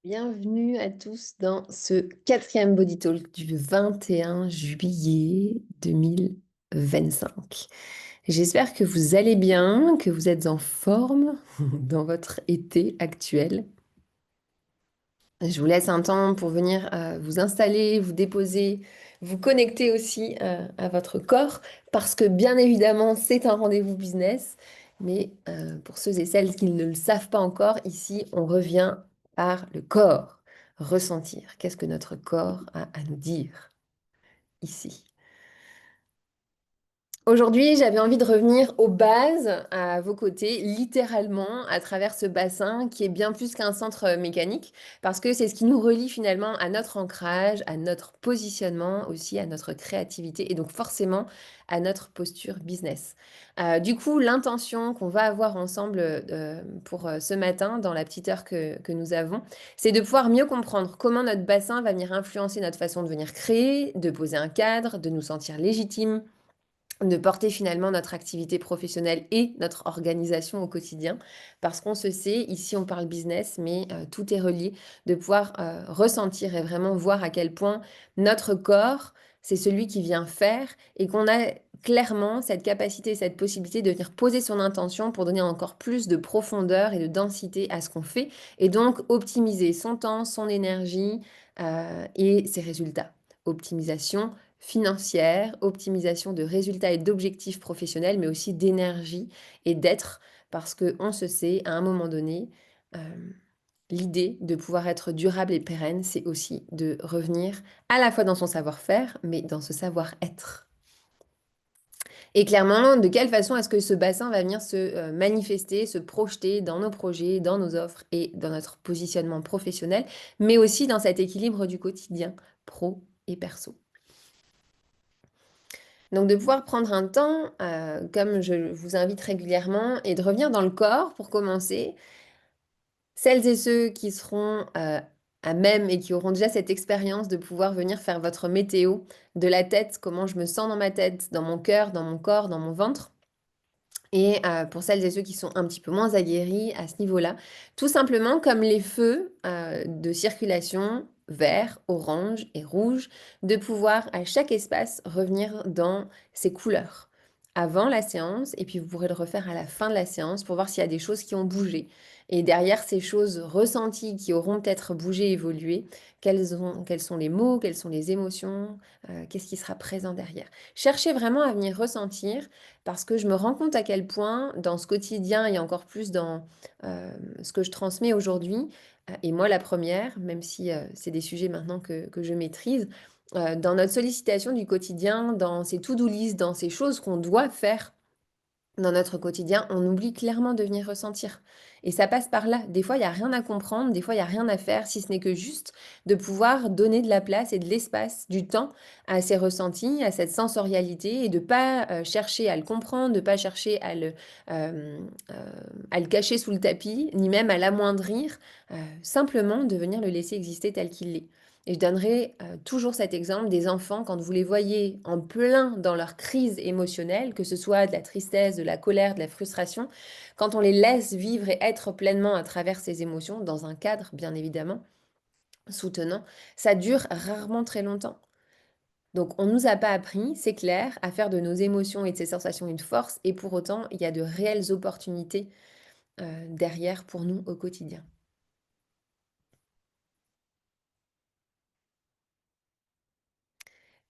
Bienvenue à tous dans ce quatrième Body Talk du 21 juillet 2025. J'espère que vous allez bien, que vous êtes en forme dans votre été actuel. Je vous laisse un temps pour venir vous installer, vous déposer, vous connecter aussi à votre corps, parce que bien évidemment, c'est un rendez-vous business. Mais pour ceux et celles qui ne le savent pas encore, ici, on revient par le corps, ressentir. Qu'est-ce que notre corps a à nous dire ici? Aujourd'hui, j'avais envie de revenir aux bases, à vos côtés, littéralement, à travers ce bassin qui est bien plus qu'un centre mécanique, parce que c'est ce qui nous relie finalement à notre ancrage, à notre positionnement, aussi à notre créativité et donc forcément à notre posture business. Du coup, l'intention qu'on va avoir ensemble pour ce matin, dans la petite heure que nous avons, c'est de pouvoir mieux comprendre comment notre bassin va venir influencer notre façon de venir créer, de poser un cadre, de nous sentir légitimes, de porter finalement notre activité professionnelle et notre organisation au quotidien, parce qu'on se sait, ici on parle business, mais tout est relié, de pouvoir ressentir et vraiment voir à quel point notre corps, c'est celui qui vient faire et qu'on a clairement cette capacité, cette possibilité de venir poser son intention pour donner encore plus de profondeur et de densité à ce qu'on fait, et donc optimiser son temps, son énergie et ses résultats. Optimisation financière, optimisation de résultats et d'objectifs professionnels, mais aussi d'énergie et d'être, parce qu'on se sait, à un moment donné, euh, l'idée de pouvoir être durable et pérenne, c'est aussi de revenir à la fois dans son savoir-faire, mais dans ce savoir-être. Et clairement, de quelle façon est-ce que ce bassin va venir se manifester, se projeter dans nos projets, dans nos offres et dans notre positionnement professionnel, mais aussi dans cet équilibre du quotidien, pro et perso. Donc de pouvoir prendre un temps, comme je vous invite régulièrement, et de revenir dans le corps pour commencer. Celles et ceux qui seront à même et qui auront déjà cette expérience de pouvoir venir faire votre météo de la tête, comment je me sens dans ma tête, dans mon cœur, dans mon corps, dans mon ventre. Et pour celles et ceux qui sont un petit peu moins aguerris à ce niveau-là, tout simplement comme les feux de circulation vert, orange et rouge, de pouvoir à chaque espace revenir dans ses couleurs avant la séance, et puis vous pourrez le refaire à la fin de la séance pour voir s'il y a des choses qui ont bougé. Et derrière ces choses ressenties qui auront peut-être bougé, évolué, quels sont les mots, quelles sont les émotions, qu'est-ce qui sera présent derrière. Cherchez vraiment à venir ressentir, parce que je me rends compte à quel point dans ce quotidien et encore plus dans ce que je transmets aujourd'hui, et moi la première, même si c'est des sujets maintenant que je maîtrise, dans notre sollicitation du quotidien, dans ces to-do list, dans ces choses qu'on doit faire dans notre quotidien, on oublie clairement de venir ressentir. Et ça passe par là. Des fois, il n'y a rien à comprendre, des fois, il n'y a rien à faire, si ce n'est que juste de pouvoir donner de la place et de l'espace, du temps à ces ressentis, à cette sensorialité, et de ne pas chercher à le comprendre, de ne pas chercher euh, euh, à le cacher sous le tapis, ni même à l'amoindrir, simplement de venir le laisser exister tel qu'il est. Et je donnerai toujours cet exemple des enfants, quand vous les voyez en plein dans leur crise émotionnelle, que ce soit de la tristesse, de la colère, de la frustration, quand on les laisse vivre et être pleinement à travers ces émotions, dans un cadre bien évidemment soutenant, ça dure rarement très longtemps. Donc on ne nous a pas appris, c'est clair, à faire de nos émotions et de ces sensations une force, et pour autant, il y a de réelles opportunités derrière pour nous au quotidien.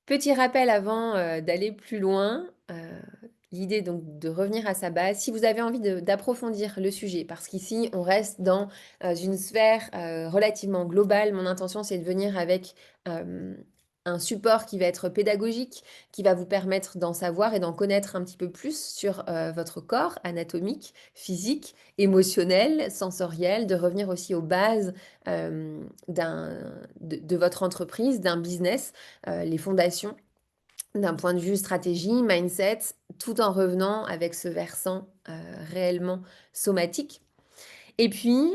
Petit rappel avant d'aller plus loin, l'idée donc de revenir à sa base. Si vous avez envie d'approfondir le sujet, parce qu'ici on reste dans une sphère relativement globale, mon intention c'est de venir avec euh, un support qui va être pédagogique, qui va vous permettre d'en savoir et d'en connaître un petit peu plus sur votre corps anatomique, physique, émotionnel, sensoriel, de revenir aussi aux bases de votre entreprise, d'un business, les fondations d'un point de vue stratégie, mindset, tout en revenant avec ce versant réellement somatique. Et puis,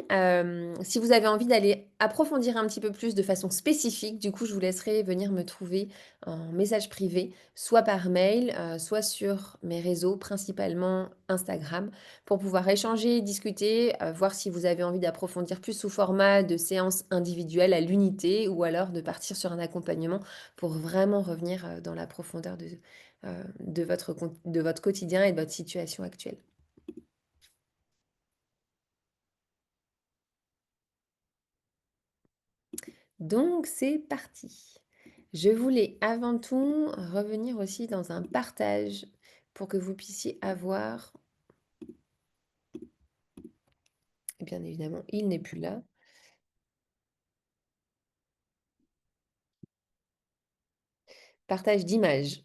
si vous avez envie d'aller approfondir un petit peu plus de façon spécifique, du coup, je vous laisserai venir me trouver en message privé, soit par mail, soit sur mes réseaux, principalement Instagram, pour pouvoir échanger, discuter, voir si vous avez envie d'approfondir plus sous format de séances individuelles à l'unité ou alors de partir sur un accompagnement pour vraiment revenir dans la profondeur de votre quotidien et de votre situation actuelle. Donc, c'est parti. Je voulais avant tout revenir aussi dans un partage pour que vous puissiez avoir, et bien évidemment, il n'est plus là, partage d'images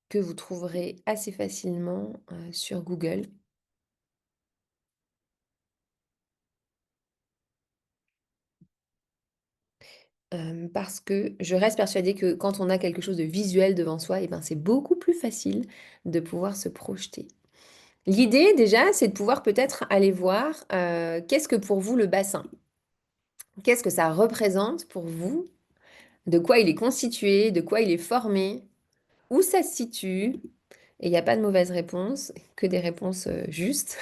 que vous trouverez assez facilement sur Google. Parce que je reste persuadée que quand on a quelque chose de visuel devant soi, et ben, c'est beaucoup plus facile de pouvoir se projeter. L'idée déjà, c'est de pouvoir peut-être aller voir qu'est-ce que pour vous le bassin? Qu'est-ce que ça représente pour vous? De quoi il est constitué, de quoi il est formé, où ça se situe. Et il n'y a pas de mauvaise réponse, que des réponses justes.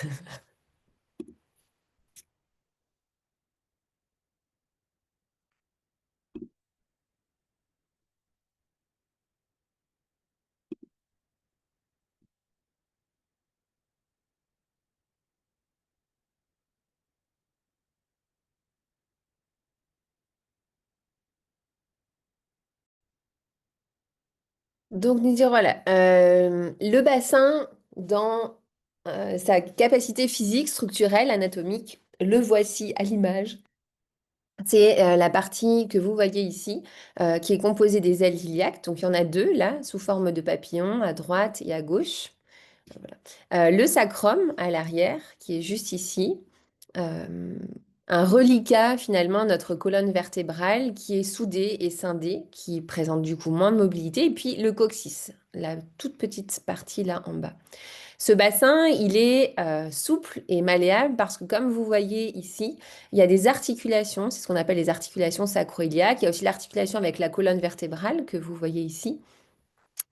Donc, nous dire, voilà, le bassin, dans sa capacité physique, structurelle, anatomique, le voici à l'image. C'est la partie que vous voyez ici, qui est composée des ailes iliaques. Donc, il y en a deux, là, sous forme de papillon, à droite et à gauche. Le sacrum à l'arrière, qui est juste ici. Euh, un reliquat, finalement, notre colonne vertébrale qui est soudée et scindée, qui présente du coup moins de mobilité. Et puis le coccyx, la toute petite partie là en bas. Ce bassin, il est souple et malléable parce que comme vous voyez ici, il y a des articulations, c'est ce qu'on appelle les articulations sacro-iliaques. Il y a aussi l'articulation avec la colonne vertébrale que vous voyez ici.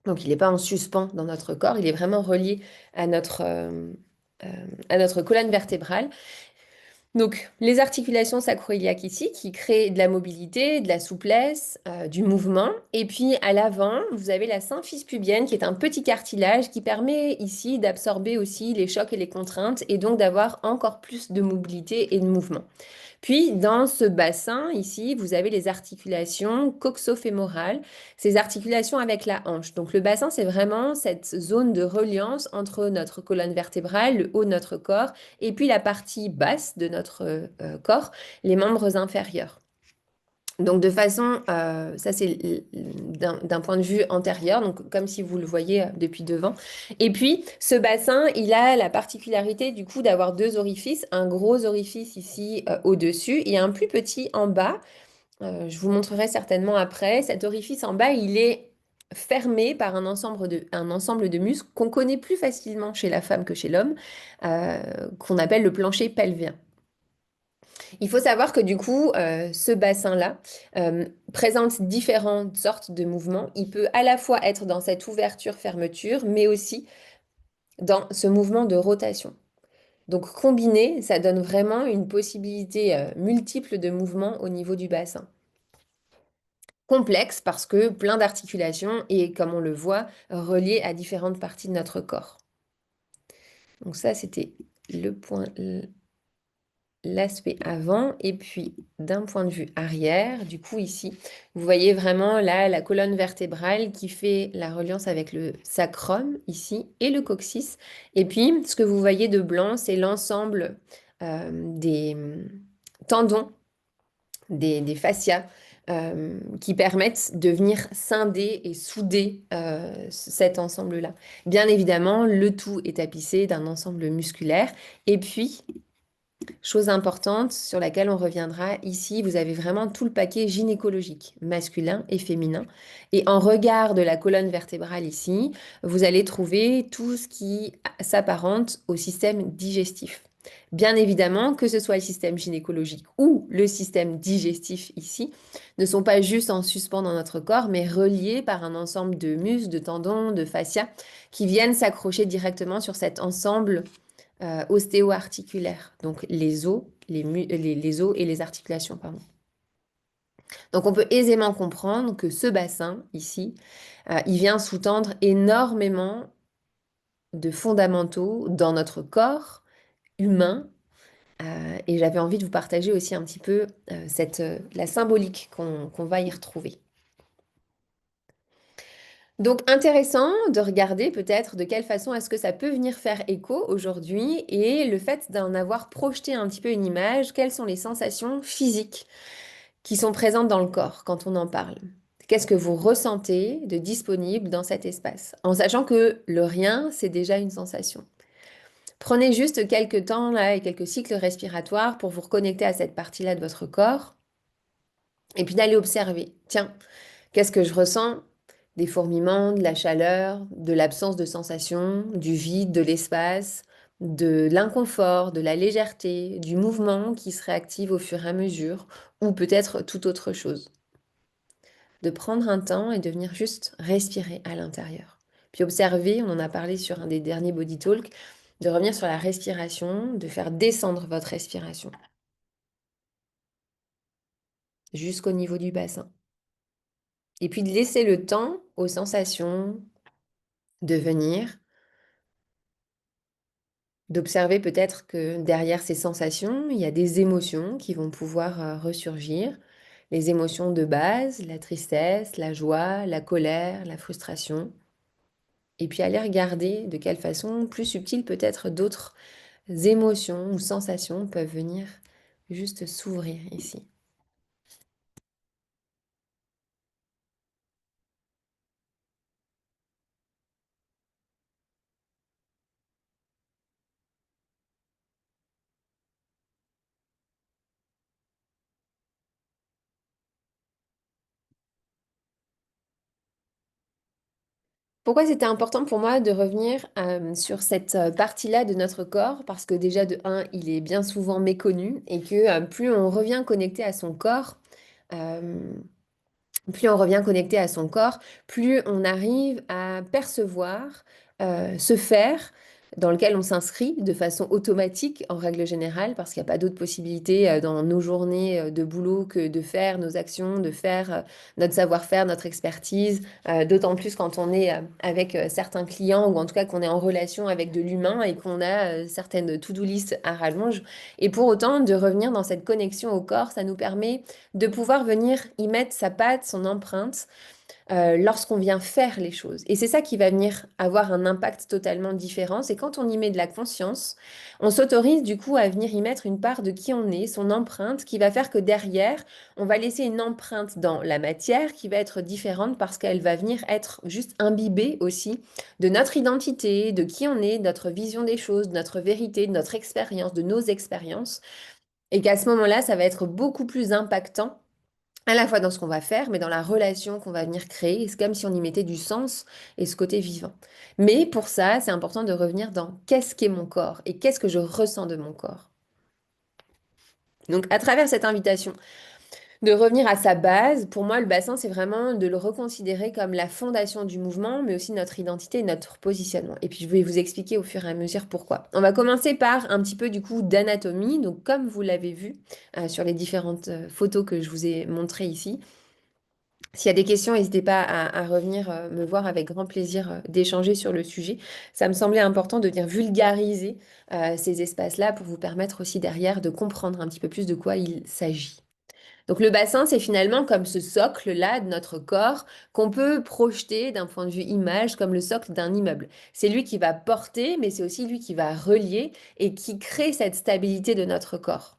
Donc il n'est pas en suspens dans notre corps, il est vraiment relié à euh, à notre colonne vertébrale. Donc, les articulations sacro-iliaques ici qui créent de la mobilité, de la souplesse, du mouvement. Et puis à l'avant, vous avez la symphyse pubienne qui est un petit cartilage qui permet ici d'absorber aussi les chocs et les contraintes et donc d'avoir encore plus de mobilité et de mouvement. Puis, dans ce bassin, ici, vous avez les articulations coxofémorales, ces articulations avec la hanche. Donc, le bassin, c'est vraiment cette zone de reliance entre notre colonne vertébrale, le haut de notre corps, et puis la partie basse de notre corps, les membres inférieurs. Donc de façon, ça c'est d'un point de vue antérieur, donc comme si vous le voyez depuis devant. Et puis ce bassin, il a la particularité du coup d'avoir deux orifices, un gros orifice ici au-dessus et un plus petit en bas. Je vous montrerai certainement après. Cet orifice en bas, il est fermé par un ensemble de muscles qu'on connaît plus facilement chez la femme que chez l'homme, qu'on appelle le plancher pelvien. Il faut savoir que du coup, ce bassin-là présente différentes sortes de mouvements. Il peut à la fois être dans cette ouverture-fermeture, mais aussi dans ce mouvement de rotation. Donc combiné, ça donne vraiment une possibilité multiple de mouvements au niveau du bassin. Complexe parce que plein d'articulations et comme on le voit, reliées à différentes parties de notre corps. Donc ça, c'était le point, l'aspect avant et puis d'un point de vue arrière, du coup ici, vous voyez vraiment là la colonne vertébrale qui fait la reliance avec le sacrum ici et le coccyx. Et puis ce que vous voyez de blanc, c'est l'ensemble des tendons, des fascias. Qui permettent de venir scinder et souder cet ensemble-là. Bien évidemment, le tout est tapissé d'un ensemble musculaire. Et puis, chose importante sur laquelle on reviendra ici, vous avez vraiment tout le paquet gynécologique, masculin et féminin. Et en regard de la colonne vertébrale ici, vous allez trouver tout ce qui s'apparente au système digestif. Bien évidemment, que ce soit le système gynécologique ou le système digestif ici, ne sont pas juste en suspens dans notre corps, mais reliés par un ensemble de muscles, de tendons, de fascias qui viennent s'accrocher directement sur cet ensemble ostéo-articulaire, donc les os, les os et les articulations, pardon. Donc on peut aisément comprendre que ce bassin ici, il vient sous-tendre énormément de fondamentaux dans notre corps humain. Et j'avais envie de vous partager aussi un petit peu la symbolique qu'on va y retrouver. Donc intéressant de regarder peut-être de quelle façon est-ce que ça peut venir faire écho aujourd'hui et le fait d'en avoir projeté un petit peu une image, quelles sont les sensations physiques qui sont présentes dans le corps quand on en parle. Qu'est-ce que vous ressentez de disponible dans cet espace? En sachant que le rien, c'est déjà une sensation. Prenez juste quelques temps là et quelques cycles respiratoires pour vous reconnecter à cette partie-là de votre corps et puis d'aller observer. Tiens, qu'est-ce que je ressens? Des fourmillements, de la chaleur, de l'absence de sensation, du vide, de l'espace, de l'inconfort, de la légèreté, du mouvement qui se réactive au fur et à mesure ou peut-être toute autre chose. De prendre un temps et de venir juste respirer à l'intérieur. Puis observer, on en a parlé sur un des derniers Body Talk, de revenir sur la respiration, de faire descendre votre respiration jusqu'au niveau du bassin. Et puis de laisser le temps aux sensations de venir, d'observer peut-être que derrière ces sensations, il y a des émotions qui vont pouvoir ressurgir. Les émotions de base, la tristesse, la joie, la colère, la frustration. Et puis aller regarder de quelle façon plus subtile peut-être d'autres émotions ou sensations peuvent venir juste s'ouvrir ici. Pourquoi c'était important pour moi de revenir sur cette partie-là de notre corps? Parce que déjà, de un, il est bien souvent méconnu et que plus on revient connecté à son corps, euh, plus on revient connecté à son corps, plus on arrive à percevoir ce faire dans lequel on s'inscrit de façon automatique en règle générale, parce qu'il n'y a pas d'autre possibilité dans nos journées de boulot que de faire nos actions, de faire notre savoir-faire, notre expertise, d'autant plus quand on est avec certains clients ou en tout cas qu'on est en relation avec de l'humain et qu'on a certaines to-do list à rallonge. Et pour autant, de revenir dans cette connexion au corps, ça nous permet de pouvoir venir y mettre sa patte, son empreinte, lorsqu'on vient faire les choses. Et c'est ça qui va venir avoir un impact totalement différent. C'est quand on y met de la conscience, on s'autorise du coup à venir y mettre une part de qui on est, son empreinte, qui va faire que derrière, on va laisser une empreinte dans la matière qui va être différente parce qu'elle va venir être juste imbibée aussi de notre identité, de qui on est, de notre vision des choses, de notre vérité, de notre expérience, de nos expériences. Et qu'à ce moment-là, ça va être beaucoup plus impactant à la fois dans ce qu'on va faire, mais dans la relation qu'on va venir créer. C'est comme si on y mettait du sens et ce côté vivant. Mais pour ça, c'est important de revenir dans qu'est-ce qu'est mon corps et qu'est-ce que je ressens de mon corps. Donc, à travers cette invitation, de revenir à sa base, pour moi, le bassin, c'est vraiment de le reconsidérer comme la fondation du mouvement, mais aussi notre identité et notre positionnement. Et puis, je vais vous expliquer au fur et à mesure pourquoi. On va commencer par un petit peu du coup d'anatomie. Donc, comme vous l'avez vu sur les différentes photos que je vous ai montrées ici, s'il y a des questions, n'hésitez pas à revenir me voir avec grand plaisir d'échanger sur le sujet. Ça me semblait important de venir vulgariser ces espaces-là pour vous permettre aussi derrière de comprendre un petit peu plus de quoi il s'agit. Donc le bassin, c'est finalement comme ce socle-là de notre corps qu'on peut projeter d'un point de vue image comme le socle d'un immeuble. C'est lui qui va porter, mais c'est aussi lui qui va relier et qui crée cette stabilité de notre corps.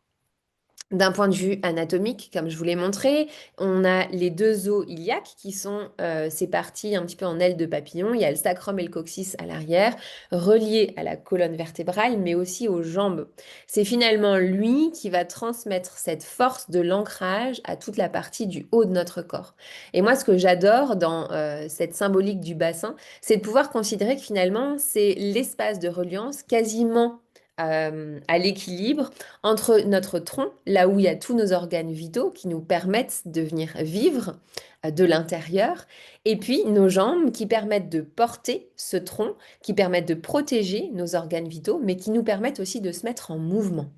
D'un point de vue anatomique, comme je vous l'ai montré, on a les deux os iliaques qui sont ces parties un petit peu en aile de papillon. Il y a le sacrum et le coccyx à l'arrière, reliés à la colonne vertébrale, mais aussi aux jambes. C'est finalement lui qui va transmettre cette force de l'ancrage à toute la partie du haut de notre corps. Et moi, ce que j'adore dans cette symbolique du bassin, c'est de pouvoir considérer que finalement, c'est l'espace de reliance quasiment à l'équilibre entre notre tronc, là où il y a tous nos organes vitaux qui nous permettent de venir vivre de l'intérieur, et puis nos jambes qui permettent de porter ce tronc, qui permettent de protéger nos organes vitaux, mais qui nous permettent aussi de se mettre en mouvement.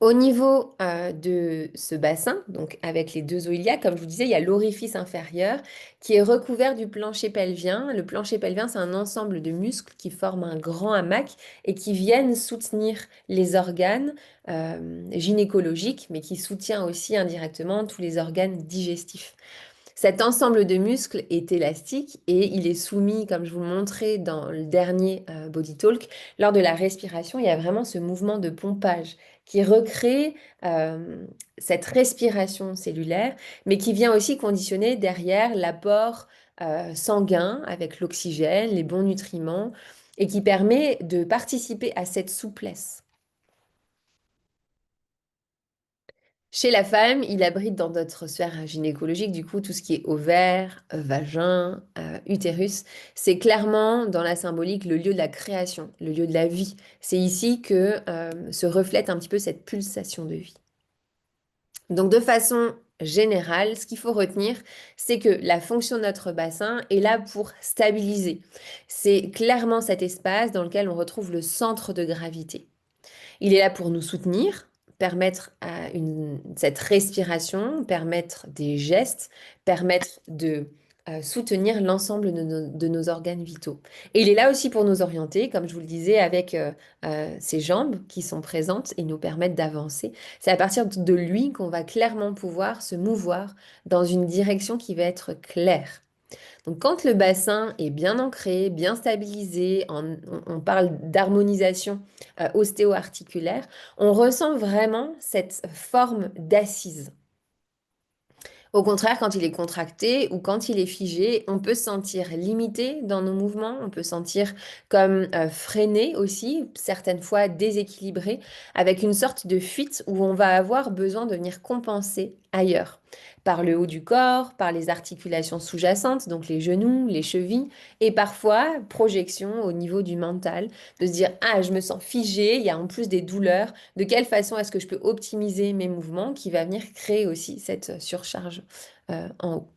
Au niveau de ce bassin, donc avec les deux os iliaques, comme je vous disais, il y a l'orifice inférieur qui est recouvert du plancher pelvien. Le plancher pelvien, c'est un ensemble de muscles qui forment un grand hamac et qui viennent soutenir les organes gynécologiques, mais qui soutient aussi indirectement tous les organes digestifs. Cet ensemble de muscles est élastique et il est soumis, comme je vous le montrais dans le dernier Body Talk, lors de la respiration, il y a vraiment ce mouvement de pompage qui recrée euh, cette respiration cellulaire, mais qui vient aussi conditionner derrière l'apport sanguin avec l'oxygène, les bons nutriments, et qui permet de participer à cette souplesse. Chez la femme, il abrite dans notre sphère gynécologique, du coup, tout ce qui est ovaire, vagin, utérus. C'est clairement dans la symbolique le lieu de la création, le lieu de la vie. C'est ici que se reflète un petit peu cette pulsation de vie. Donc, de façon générale, ce qu'il faut retenir, c'est que la fonction de notre bassin est là pour stabiliser. C'est clairement cet espace dans lequel on retrouve le centre de gravité. Il est là pour nous soutenir, permettre cette respiration, permettre des gestes, permettre de soutenir l'ensemble de nos organes vitaux. Et il est là aussi pour nous orienter, comme je vous le disais, avec ces jambes qui sont présentes et nous permettent d'avancer. C'est à partir de lui qu'on va clairement pouvoir se mouvoir dans une direction qui va être claire. Donc, quand le bassin est bien ancré, bien stabilisé, on parle d'harmonisation ostéo-articulaire, on ressent vraiment cette forme d'assise. Au contraire, quand il est contracté ou quand il est figé, on peut se sentir limité dans nos mouvements, on peut se sentir comme freiné aussi, certaines fois déséquilibré, avec une sorte de fuite où on va avoir besoin de venir compenser ailleurs, par le haut du corps, par les articulations sous-jacentes, donc les genoux, les chevilles, et parfois projection au niveau du mental, de se dire, ah, je me sens figé, il y a en plus des douleurs, de quelle façon est-ce que je peux optimiser mes mouvements qui va venir créer aussi cette surcharge en haut.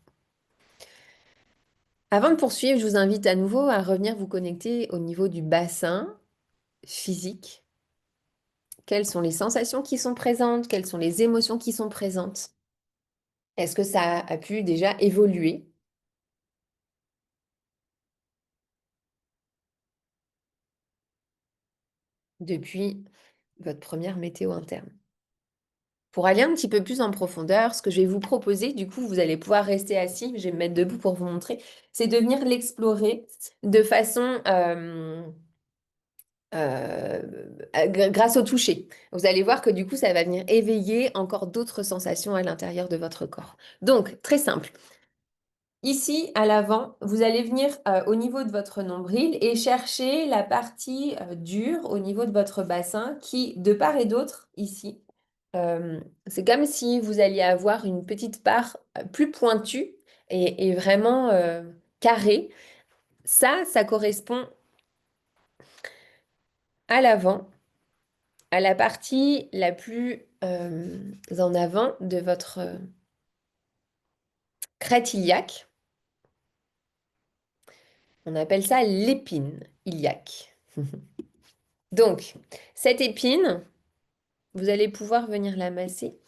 Avant de poursuivre, je vous invite à nouveau à revenir vous connecter au niveau du bassin physique. Quelles sont les sensations qui sont présentes? Quelles sont les émotions qui sont présentes? Est-ce que ça a pu déjà évoluer depuis votre première météo interne? Pour aller un petit peu plus en profondeur, ce que je vais vous proposer, du coup, vous allez pouvoir rester assis, je vais me mettre debout pour vous montrer, c'est de venir l'explorer de façon euh, grâce au toucher. Vous allez voir que du coup, ça va venir éveiller encore d'autres sensations à l'intérieur de votre corps. Donc, très simple. Ici, à l'avant, vous allez venir au niveau de votre nombril et chercher la partie dure au niveau de votre bassin qui, de part et d'autre, ici, c'est comme si vous alliez avoir une petite part plus pointue et vraiment carrée. Ça correspond à l'avant, à la partie la plus en avant de votre crête iliaque. On appelle ça l'épine iliaque. Donc, cette épine, vous allez pouvoir venir la masser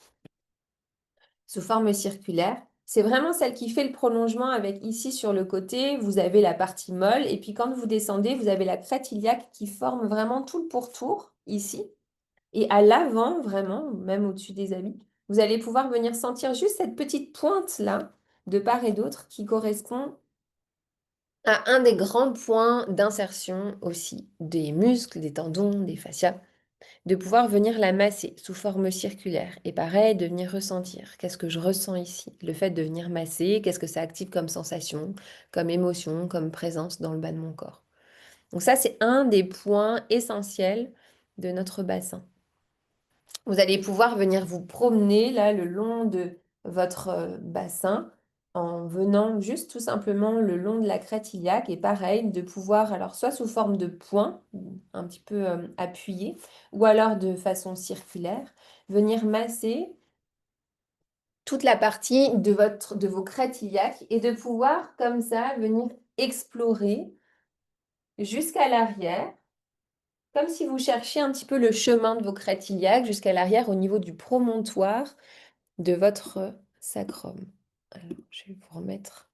sous forme circulaire. C'est vraiment celle qui fait le prolongement avec ici sur le côté, vous avez la partie molle et puis quand vous descendez, vous avez la crête iliaque qui forme vraiment tout le pourtour ici. Et à l'avant, vraiment, même au-dessus des habits, vous allez pouvoir venir sentir juste cette petite pointe là, de part et d'autre, qui correspond à un des grands points d'insertion aussi des muscles, des tendons, des fascias de pouvoir venir la masser sous forme circulaire. Et pareil, de venir ressentir. Qu'est-ce que je ressens ici? Le fait de venir masser, qu'est-ce que ça active comme sensation, comme émotion, comme présence dans le bas de mon corps. Donc ça, c'est un des points essentiels de notre bassin. Vous allez pouvoir venir vous promener là le long de votre bassin en venant juste tout simplement le long de la crête iliaque et pareil, de pouvoir, alors soit sous forme de point, un petit peu appuyé, ou alors de façon circulaire, venir masser toute la partie de vos crêtes iliaques et de pouvoir comme ça venir explorer jusqu'à l'arrière, comme si vous cherchiez un petit peu le chemin de vos crêtes iliaques jusqu'à l'arrière au niveau du promontoire de votre sacrum. Alors, je vais vous remettre.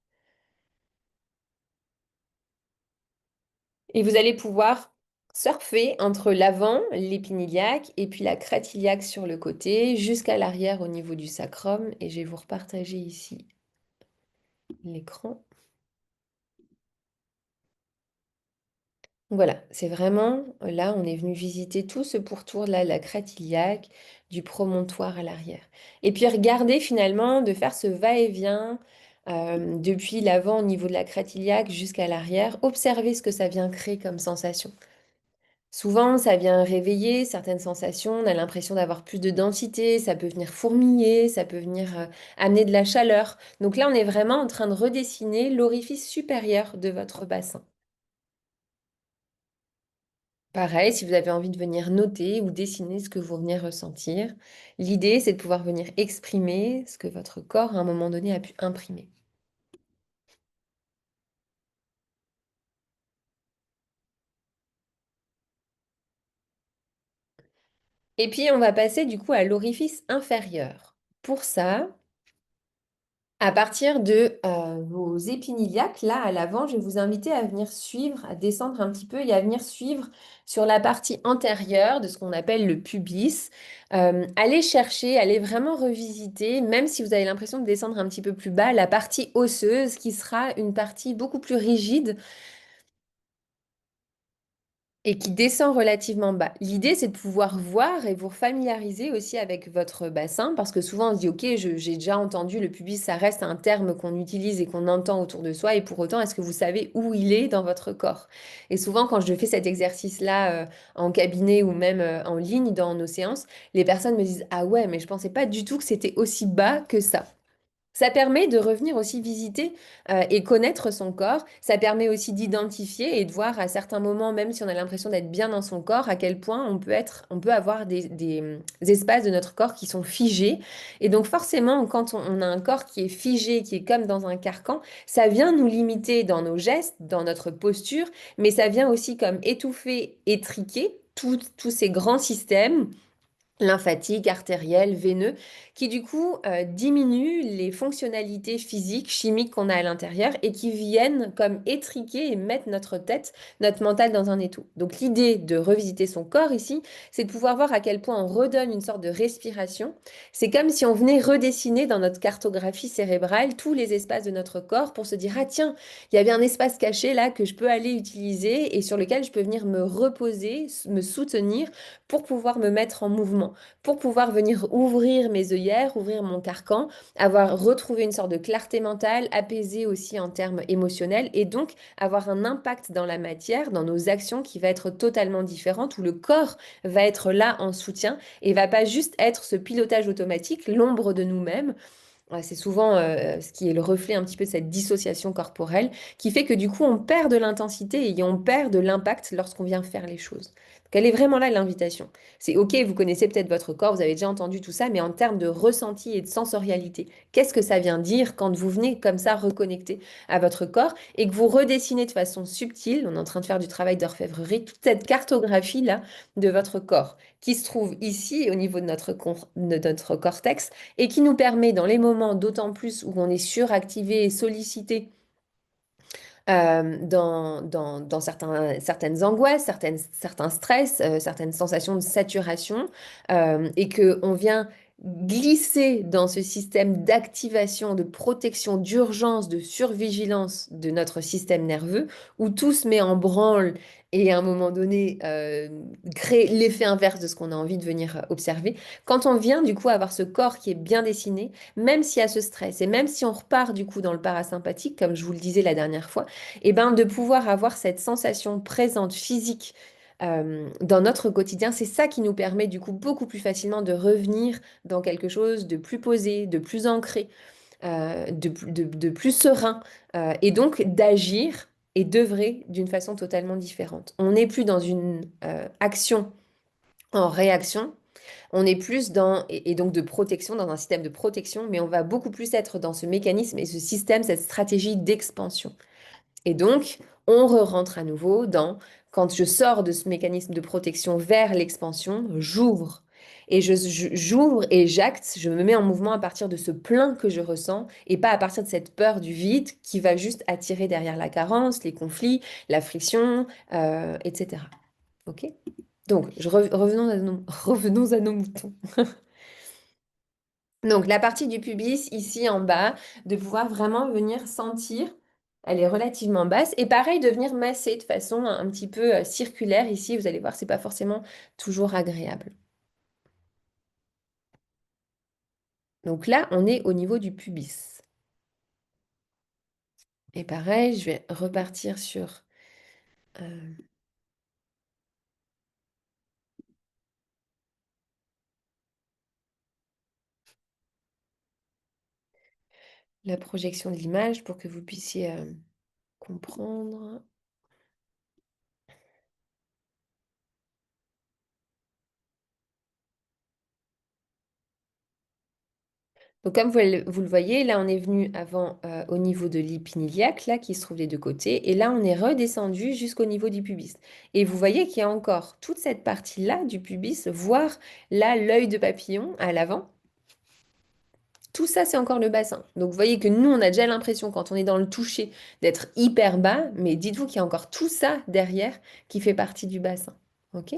Et vous allez pouvoir surfer entre l'avant, l'épine iliaque, et puis la crête iliaque sur le côté, jusqu'à l'arrière au niveau du sacrum. Et je vais vous repartager ici l'écran. Voilà, c'est vraiment, là, on est venu visiter tout ce pourtour là, la crête iliaque, du promontoire à l'arrière. Et puis regardez finalement de faire ce va-et-vient depuis l'avant au niveau de la crête iliaque jusqu'à l'arrière. Observez ce que ça vient créer comme sensation. Souvent, ça vient réveiller certaines sensations, on a l'impression d'avoir plus de densité, ça peut venir fourmiller, ça peut venir amener de la chaleur. Donc là, on est vraiment en train de redessiner l'orifice supérieur de votre bassin. Pareil, si vous avez envie de venir noter ou dessiner ce que vous venez ressentir, l'idée, c'est de pouvoir venir exprimer ce que votre corps, à un moment donné, a pu imprimer. Et puis, on va passer du coup à l'orifice inférieur. Pour ça, à partir de vos épines iliaques, là à l'avant, je vais vous inviter à venir suivre, à descendre un petit peu et à venir suivre sur la partie antérieure de ce qu'on appelle le pubis. Allez chercher, allez vraiment revisiter, même si vous avez l'impression de descendre un petit peu plus bas, la partie osseuse qui sera une partie beaucoup plus rigide et qui descend relativement bas. L'idée, c'est de pouvoir voir et vous familiariser aussi avec votre bassin, parce que souvent on se dit, OK, j'ai déjà entendu, le pubis, ça reste un terme qu'on utilise et qu'on entend autour de soi, et pour autant, est-ce que vous savez où il est dans votre corps? Et souvent, quand je fais cet exercice-là en cabinet ou même en ligne dans nos séances, les personnes me disent, ah ouais, mais je pensais pas du tout que c'était aussi bas que ça. Ça permet de revenir aussi visiter et connaître son corps. Ça permet aussi d'identifier et de voir à certains moments, même si on a l'impression d'être bien dans son corps, à quel point on peut avoir des espaces de notre corps qui sont figés. Et donc forcément, quand on a un corps qui est figé, qui est comme dans un carcan, ça vient nous limiter dans nos gestes, dans notre posture, mais ça vient aussi comme étouffer, étriquer tous ces grands systèmes lymphatique, artériel, veineux, qui du coup diminuent les fonctionnalités physiques, chimiques qu'on a à l'intérieur et qui viennent comme étriquer et mettre notre tête, notre mental dans un étau. Donc l'idée de revisiter son corps ici, c'est de pouvoir voir à quel point on redonne une sorte de respiration. C'est comme si on venait redessiner dans notre cartographie cérébrale tous les espaces de notre corps pour se dire, ah tiens, il y avait un espace caché là que je peux aller utiliser et sur lequel je peux venir me reposer, me soutenir pour pouvoir me mettre en mouvement, pour pouvoir venir ouvrir mes œillères, ouvrir mon carcan, avoir retrouvé une sorte de clarté mentale, apaisée aussi en termes émotionnels, et donc avoir un impact dans la matière, dans nos actions qui va être totalement différente, où le corps va être là en soutien et va pas juste être ce pilotage automatique, l'ombre de nous-mêmes. Ouais, c'est souvent ce qui est le reflet un petit peu de cette dissociation corporelle qui fait que du coup on perd de l'intensité et on perd de l'impact lorsqu'on vient faire les choses. Donc elle est vraiment là l'invitation. C'est OK, vous connaissez peut-être votre corps, vous avez déjà entendu tout ça, mais en termes de ressenti et de sensorialité, qu'est-ce que ça vient dire quand vous venez comme ça reconnecter à votre corps et que vous redessinez de façon subtile, on est en train de faire du travail d'orfèvrerie, toute cette cartographie-là de votre corps qui se trouve ici au niveau de de notre cortex et qui nous permet, dans les moments d'autant plus où on est suractivé et sollicité dans certaines angoisses, certains stress, certaines sensations de saturation, et que on vient glisser dans ce système d'activation, de protection, d'urgence, de survigilance de notre système nerveux, où tout se met en branle et à un moment donné crée l'effet inverse de ce qu'on a envie de venir observer. Quand on vient du coup avoir ce corps qui est bien dessiné, même s'il y a ce stress et même si on repart du coup dans le parasympathique, comme je vous le disais la dernière fois, et ben de pouvoir avoir cette sensation présente physique dans notre quotidien, c'est ça qui nous permet du coup beaucoup plus facilement de revenir dans quelque chose de plus posé, de plus ancré. de plus serein, et donc d'agir et d'œuvrer d'une façon totalement différente. On n'est plus dans une action en réaction, on est plus dans, et donc de protection, dans un système de protection, mais on va beaucoup plus être dans ce mécanisme et ce système, cette stratégie d'expansion. Et donc, on re-rentre à nouveau dans, quand je sors de ce mécanisme de protection vers l'expansion, j'ouvre. Et j'ouvre et j'acte, je me mets en mouvement à partir de ce plein que je ressens et pas à partir de cette peur du vide qui va juste attirer derrière la carence, les conflits, la friction, etc. Ok? Donc, revenons à nos moutons. Donc, la partie du pubis ici en bas, de pouvoir vraiment venir sentir, elle est relativement basse. Et pareil, de venir masser de façon un petit peu circulaire ici. Vous allez voir, c'est pas forcément toujours agréable. Donc là, on est au niveau du pubis. Et pareil, je vais repartir sur euh, la projection de l'image pour que vous puissiez comprendre. Donc, comme vous le voyez, là, on est venu avant au niveau de l'épiniliaque, là, qui se trouve des deux côtés. Et là, on est redescendu jusqu'au niveau du pubis. Et vous voyez qu'il y a encore toute cette partie-là du pubis, voire là, l'œil de papillon à l'avant. Tout ça, c'est encore le bassin. Donc, vous voyez que nous, on a déjà l'impression, quand on est dans le toucher, d'être hyper bas. Mais dites-vous qu'il y a encore tout ça derrière qui fait partie du bassin. OK?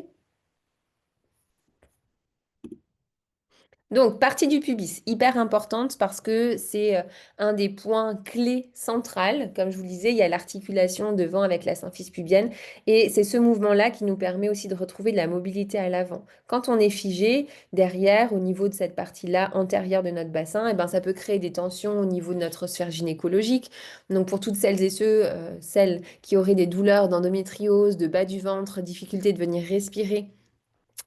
Donc, partie du pubis, hyper importante parce que c'est un des points clés centrales. Comme je vous le disais, il y a l'articulation devant avec la symphyse pubienne et c'est ce mouvement-là qui nous permet aussi de retrouver de la mobilité à l'avant. Quand on est figé, derrière, au niveau de cette partie-là, antérieure de notre bassin, eh ben, ça peut créer des tensions au niveau de notre sphère gynécologique. Donc, pour toutes celles et ceux, celles qui auraient des douleurs d'endométriose, de bas du ventre, difficulté de venir respirer,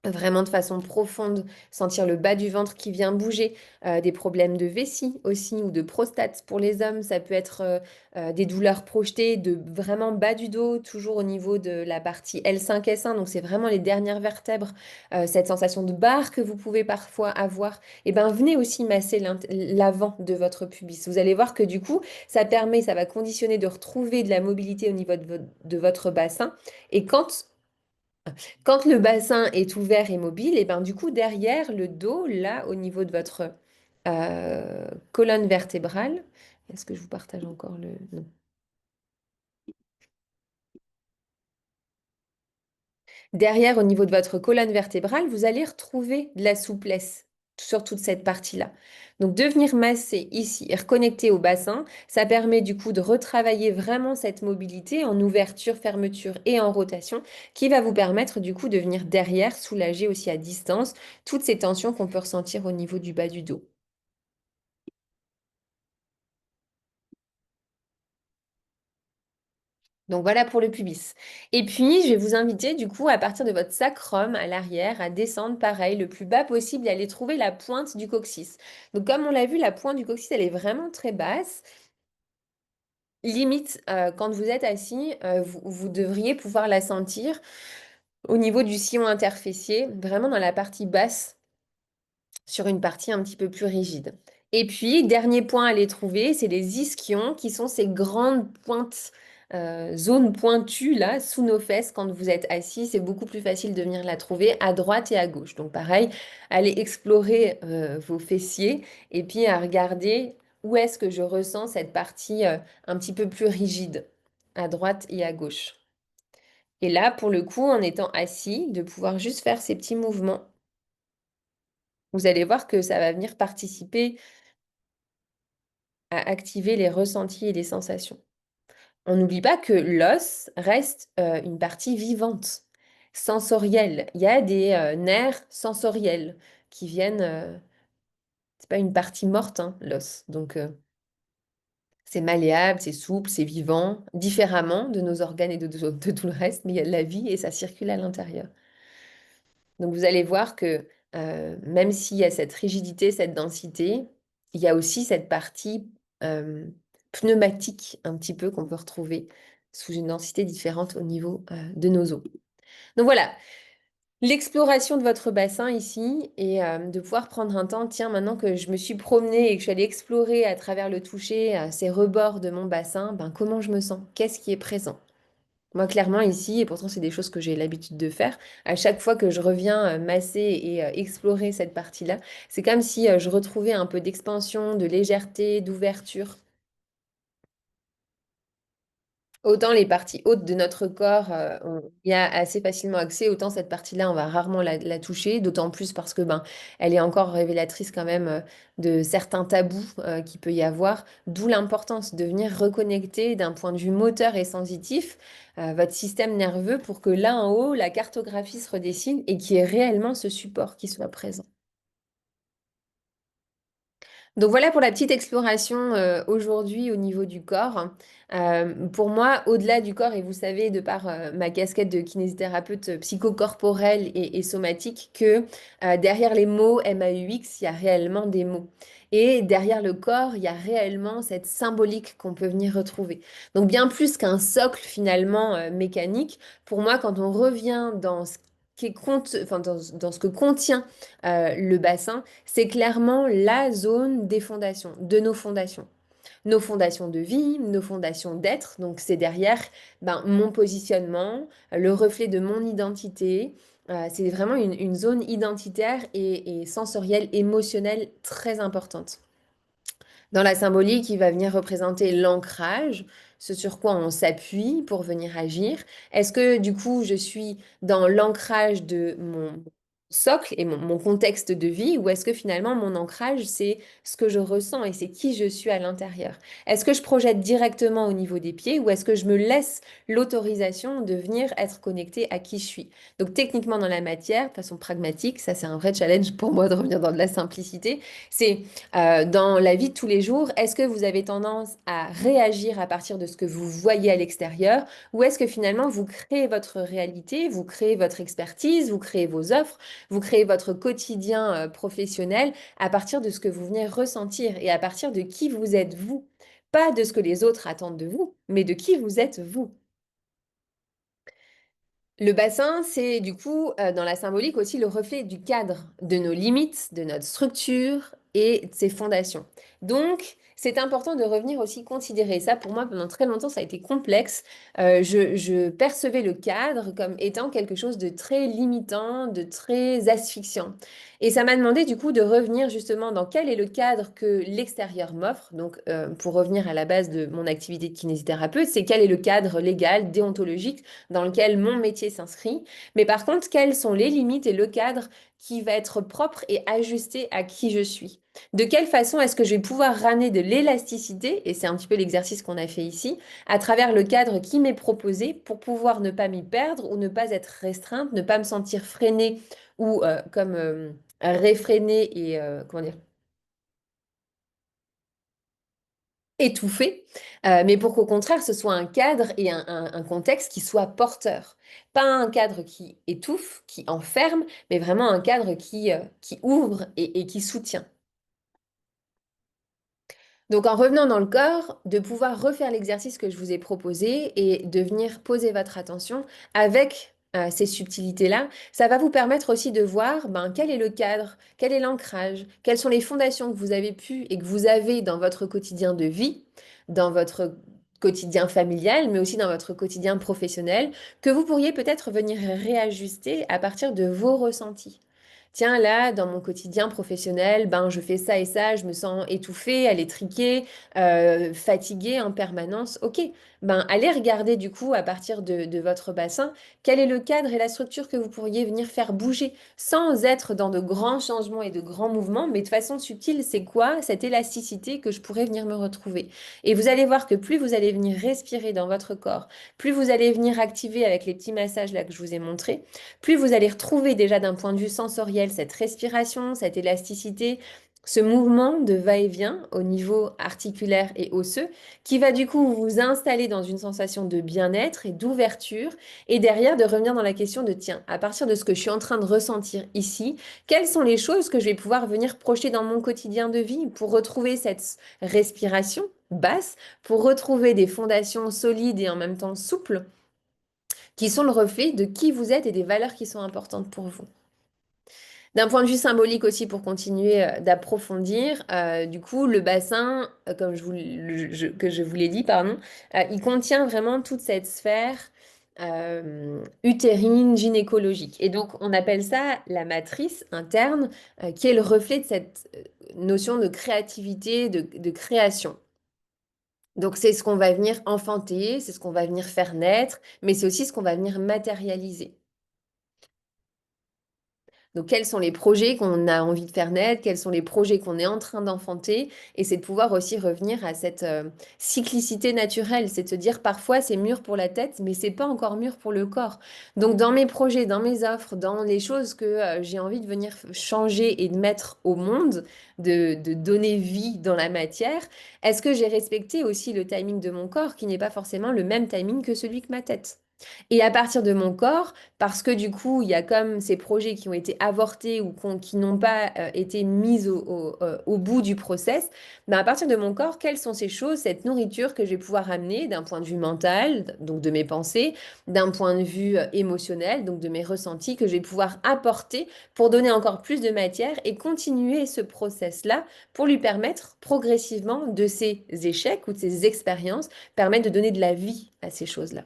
vraiment de façon profonde, sentir le bas du ventre qui vient bouger, des problèmes de vessie aussi ou de prostate pour les hommes, ça peut être des douleurs projetées de vraiment bas du dos, toujours au niveau de la partie L5-S1, donc c'est vraiment les dernières vertèbres, cette sensation de barre que vous pouvez parfois avoir, et ben venez aussi masser l'avant de votre pubis. Vous allez voir que du coup, ça va conditionner de retrouver de la mobilité au niveau de votre bassin, et quand le bassin est ouvert et mobile, et ben du coup derrière le dos, là au niveau de votre colonne vertébrale, est-ce que je vous partage encore le... Non. Derrière au niveau de votre colonne vertébrale, vous allez retrouver de la souplesse sur toute cette partie-là. Donc de venir masser ici et reconnecter au bassin, ça permet du coup de retravailler vraiment cette mobilité en ouverture, fermeture et en rotation qui va vous permettre du coup de venir derrière soulager aussi à distance toutes ces tensions qu'on peut ressentir au niveau du bas du dos. Donc voilà pour le pubis. Et puis, je vais vous inviter du coup à partir de votre sacrum à l'arrière à descendre pareil le plus bas possible et aller trouver la pointe du coccyx. Donc comme on l'a vu, la pointe du coccyx, elle est vraiment très basse. Limite, quand vous êtes assis, vous devriez pouvoir la sentir au niveau du sillon interfessier, vraiment dans la partie basse sur une partie un petit peu plus rigide. Et puis, dernier point à les trouver, c'est les ischions, qui sont ces grandes pointes, zones pointues là, sous nos fesses quand vous êtes assis. C'est beaucoup plus facile de venir la trouver à droite et à gauche. Donc pareil, allez explorer vos fessiers et puis à regarder où est-ce que je ressens cette partie un petit peu plus rigide, à droite et à gauche. Et là, pour le coup, en étant assis, de pouvoir juste faire ces petits mouvements. Vous allez voir que ça va venir participer à activer les ressentis et les sensations. On n'oublie pas que l'os reste une partie vivante, sensorielle. Il y a des nerfs sensoriels qui viennent. C'est pas une partie morte, hein, l'os. Donc c'est malléable, c'est souple, c'est vivant, différemment de nos organes et de tout le reste, mais il y a de la vie et ça circule à l'intérieur. Donc vous allez voir que même s'il y a cette rigidité, cette densité, il y a aussi cette partie euh, pneumatique un petit peu qu'on peut retrouver sous une densité différente au niveau de nos os. Donc voilà, l'exploration de votre bassin ici et de pouvoir prendre un temps, tiens, maintenant que je me suis promenée et que je suis allée explorer à travers le toucher ces rebords de mon bassin, ben, comment je me sens? Qu'est-ce qui est présent? Moi, clairement, ici, et pourtant c'est des choses que j'ai l'habitude de faire, à chaque fois que je reviens masser et explorer cette partie-là, c'est comme si je retrouvais un peu d'expansion, de légèreté, d'ouverture. Autant les parties hautes de notre corps, on y a assez facilement accès, autant cette partie-là, on va rarement la toucher, d'autant plus parce que ben, elle est encore révélatrice quand même de certains tabous qu'il peut y avoir, d'où l'importance de venir reconnecter d'un point de vue moteur et sensitif votre système nerveux pour que là en haut, la cartographie se redessine et qu'il y ait réellement ce support qui soit présent. Donc voilà pour la petite exploration aujourd'hui au niveau du corps. Pour moi, au-delà du corps, et vous savez, de par ma casquette de kinésithérapeute psychocorporelle et somatique, que derrière les mots MAUX, il y a réellement des mots. Et derrière le corps, il y a réellement cette symbolique qu'on peut venir retrouver. Donc bien plus qu'un socle finalement mécanique, pour moi, quand on revient dans ce qui est enfin, dans ce que contient le bassin, c'est clairement la zone des fondations, de nos fondations. Nos fondations de vie, nos fondations d'être. Donc c'est derrière ben, mon positionnement, le reflet de mon identité. C'est vraiment une zone identitaire et sensorielle, émotionnelle très importante. Dans la symbolique, il va venir représenter l'ancrage, ce sur quoi on s'appuie pour venir agir. Est-ce que du coup, je suis dans l'ancrage de mon socle et mon contexte de vie, ou est-ce que finalement mon ancrage, c'est ce que je ressens et c'est qui je suis à l'intérieur? Est-ce que je projette directement au niveau des pieds ou est-ce que je me laisse l'autorisation de venir être connecté à qui je suis? Donc techniquement dans la matière, de façon pragmatique, ça c'est un vrai challenge pour moi de revenir dans de la simplicité, c'est dans la vie de tous les jours, est-ce que vous avez tendance à réagir à partir de ce que vous voyez à l'extérieur ou est-ce que finalement vous créez votre réalité, vous créez votre expertise, vous créez vos offres, vous créez votre quotidien professionnel à partir de ce que vous venez ressentir et à partir de qui vous êtes vous? Pas de ce que les autres attendent de vous, mais de qui vous êtes vous. Le bassin, c'est du coup, dans la symbolique aussi, le reflet du cadre, de nos limites, de notre structure et de ses fondations. Donc, c'est important de revenir aussi considérer ça. Pour moi, pendant très longtemps, ça a été complexe. Je percevais le cadre comme étant quelque chose de très limitant, de très asphyxiant. Et ça m'a demandé du coup de revenir justement dans quel est le cadre que l'extérieur m'offre. Donc, pour revenir à la base de mon activité de kinésithérapeute, c'est quel est le cadre légal, déontologique dans lequel mon métier s'inscrit. Mais par contre, quelles sont les limites et le cadre qui va être propre et ajusté à qui je suis? De quelle façon est-ce que je vais pouvoir ramener de l'élasticité, et c'est un petit peu l'exercice qu'on a fait ici, à travers le cadre qui m'est proposé pour pouvoir ne pas m'y perdre ou ne pas être restreinte, ne pas me sentir freinée ou comme réfrénée et comment dire, étouffé, mais pour qu'au contraire, ce soit un cadre et un contexte qui soit porteur. Pas un cadre qui étouffe, qui enferme, mais vraiment un cadre qui ouvre et qui soutient. Donc en revenant dans le corps, de pouvoir refaire l'exercice que je vous ai proposé et de venir poser votre attention avec ces subtilités-là, ça va vous permettre aussi de voir ben, quel est le cadre, quel est l'ancrage, quelles sont les fondations que vous avez pu et que vous avez dans votre quotidien de vie, dans votre quotidien familial, mais aussi dans votre quotidien professionnel, que vous pourriez peut-être venir réajuster à partir de vos ressentis. Tiens, là, dans mon quotidien professionnel, ben, je fais ça et ça, je me sens étouffée, électriquée, fatiguée en permanence. Ok, ben, allez regarder du coup à partir de votre bassin, quel est le cadre et la structure que vous pourriez venir faire bouger sans être dans de grands changements et de grands mouvements, mais de façon subtile, c'est quoi cette élasticité que je pourrais venir me retrouver? Et vous allez voir que plus vous allez venir respirer dans votre corps, plus vous allez venir activer avec les petits massages là que je vous ai montrés, plus vous allez retrouver déjà d'un point de vue sensoriel cette respiration, cette élasticité, ce mouvement de va-et-vient au niveau articulaire et osseux qui va du coup vous installer dans une sensation de bien-être et d'ouverture et derrière de revenir dans la question de tiens, à partir de ce que je suis en train de ressentir ici, quelles sont les choses que je vais pouvoir venir projeter dans mon quotidien de vie pour retrouver cette respiration basse, pour retrouver des fondations solides et en même temps souples qui sont le reflet de qui vous êtes et des valeurs qui sont importantes pour vous. D'un point de vue symbolique aussi, pour continuer d'approfondir, du coup, le bassin, comme que je vous l'ai dit, pardon, il contient vraiment toute cette sphère utérine, gynécologique. Et donc, on appelle ça la matrice interne, qui est le reflet de cette notion de créativité, de création. Donc, c'est ce qu'on va venir enfanter, c'est ce qu'on va venir faire naître, mais c'est aussi ce qu'on va venir matérialiser. Donc, quels sont les projets qu'on a envie de faire naître, quels sont les projets qu'on est en train d'enfanter, et c'est de pouvoir aussi revenir à cette cyclicité naturelle, c'est de se dire parfois c'est mûr pour la tête, mais c'est pas encore mûr pour le corps. Donc, dans mes projets, dans mes offres, dans les choses que j'ai envie de venir changer et de mettre au monde, de donner vie dans la matière, est-ce que j'ai respecté aussi le timing de mon corps qui n'est pas forcément le même timing que celui que ma tête? Et à partir de mon corps, parce que du coup, il y a comme ces projets qui ont été avortés ou qui n'ont pas été mis au bout du process, ben à partir de mon corps, quelles sont ces choses, cette nourriture que je vais pouvoir amener d'un point de vue mental, donc de mes pensées, d'un point de vue émotionnel, donc de mes ressentis, que je vais pouvoir apporter pour donner encore plus de matière et continuer ce process-là pour lui permettre progressivement de ces échecs ou de ces expériences, permettre de donner de la vie à ces choses-là.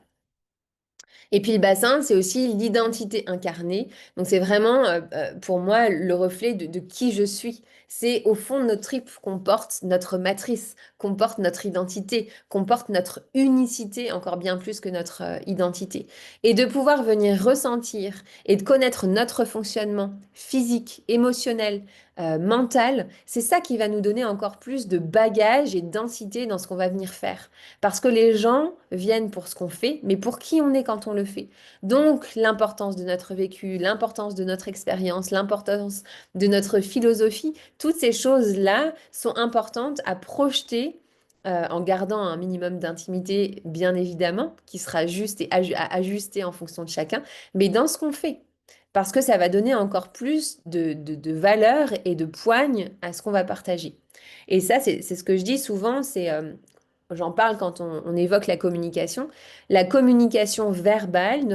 Et puis le bassin, c'est aussi l'identité incarnée. Donc c'est vraiment pour moi le reflet de qui je suis. C'est au fond de notre tripes qu'on porte notre matrice, qu'on porte notre identité, qu'on porte notre unicité encore bien plus que notre identité. Et de pouvoir venir ressentir et de connaître notre fonctionnement physique, émotionnel, mental, c'est ça qui va nous donner encore plus de bagages et de densité dans ce qu'on va venir faire. Parce que les gens viennent pour ce qu'on fait, mais pour qui on est quand on le fait. Donc, l'importance de notre vécu, l'importance de notre expérience, l'importance de notre philosophie, toutes ces choses-là sont importantes à projeter en gardant un minimum d'intimité, bien évidemment, qui sera juste et à ajuster en fonction de chacun, mais dans ce qu'on fait. Parce que ça va donner encore plus de valeur et de poigne à ce qu'on va partager. Et ça, c'est ce que je dis souvent, c'est j'en parle quand on évoque la communication. La communication verbale n'est